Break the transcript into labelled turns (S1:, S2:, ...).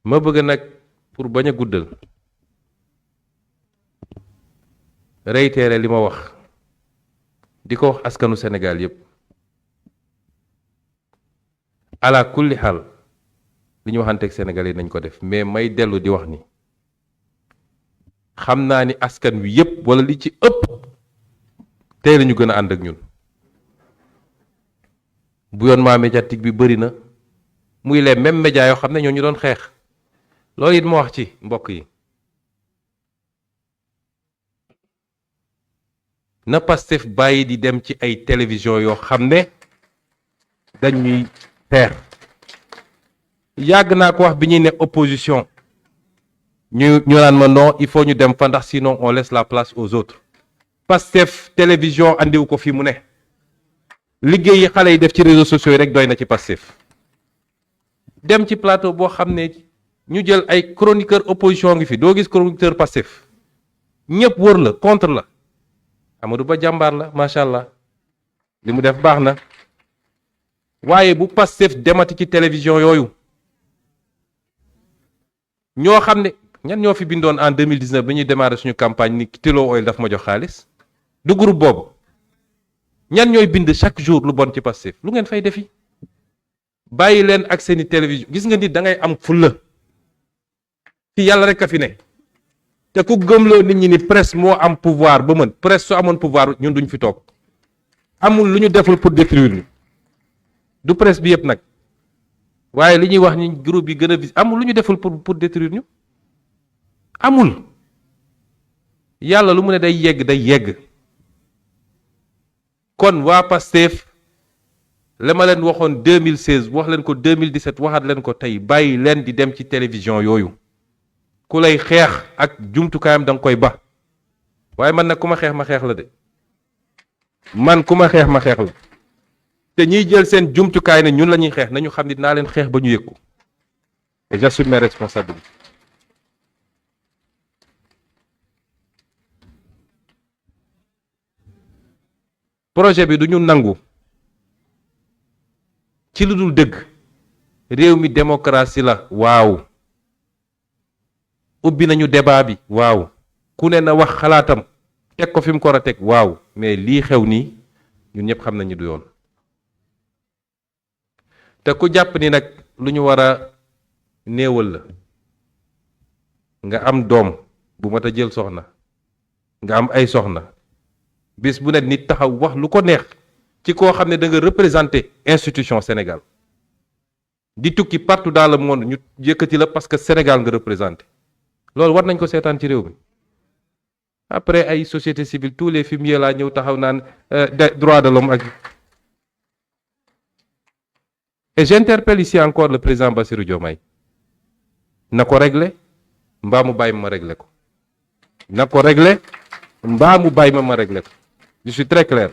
S1: ma bëgg nag pour bañ a guddal réitérer li ma wax di ko wax askanu Sénégal yépp ala kulli xaal li ñu waxanteeg Sénégal yi nañ ko def mais may dellu di wax ni xam naa ni askan wi yépp wala li ci ëpp tey la ñu gën a ànd ak ñun bouillonnement médiatique bi bëri na muy les mêmes médias yoo xam ne ñoo ñu doon xeex loolu it ma wax ci mbokk yi na Pastef bàyyi di dem ci ay télévision yoo xam ne dañuy teer yàgg naa ko wax bi ñuy ne opposition ñu naan ma non il faut ñu dem fa ndax sinon on laisse la place aux autres Pastef télévision andiwu ko fi mu ne liggéey yi xale yi def ci réseaux sociaux yi rek doy na ci Pastef dem ci plateau boo xam ne ñu jël ay chroniqueur opposition ngi fi doo gis chroniqueur Pastef ñëpp wër la contre la Amadou Ba jàmbaar la macha allah li mu def baax na waaye bu Pastef demati ci télévision yooyu ñoo xam ne ñan ñoo fi bindoon en 2019 bi ñuy démarrer suñu campagne ni Tullow Oil daf ma jox xaalis du groupe boobu ñan ñooy bind chaque jour lu bon ci Pastef lu ngeen fay defi bàyyi leen ak seeni télévision gis nga nit da ngay am fulla fi yàlla rek a fi ne te ku gëmloo nit ñi ni presse moo am pouvoir ba mën presse su amoon pouvoir ñun duñ fi toog amul lu ñu deful pour détruire ñu du presse bi yëpp nag waaye li ñuy wax ni groupe yi gën a vis amul lu ñu deful pour détruire ñu amul yàlla lu mu ne day yegg kon waa Pastef la ma leen waxoon 2016 wax leen ko 2017 waxaat leen ko tey bàyyi leen di dem ci télévision yooyu ku lay xeex ak jumtukaayam da nga koy ba waaye man nag ku ma xeex ma xeex la de man ku ma xeex ma xeex la te ñiy jël seen jumtukaay ne ñun la ñuy xeex nañu xam ni naa leen xeex ba ñu yëg ko et j'assume mes responsabilités. projet bi du ñu nangu ci lu dul dëgg réew mi démocratie la waaw ubbi nañu débat bi waaw ku ne na wax xalaatam teg ko fi mu ko war a teg waaw mais lii xew nii ñun ñëpp xam nañu du yoon te ku jàpp ni nag lu ñu war a néewal la nga am doom bu mat a jël soxna nga am ay soxna bis bu ne nit taxaw wax lu ko neex ci koo xam ne da nga représenter institution Sénégal di tukki partout dans le monde ñu yëkkati la parce que Sénégal nga représenté loolu war nañ ko seetaan ci réew mi après ay société civile tous les fumiers laa ñëw taxaw naan droit de l'homme ak et j'interpelle ici encore le président Bassirou Diomaye na ko régler mbaa mu bàyyi ma régler ko na ko régler mbaa mu bàyyi ma régler ko je suis très clair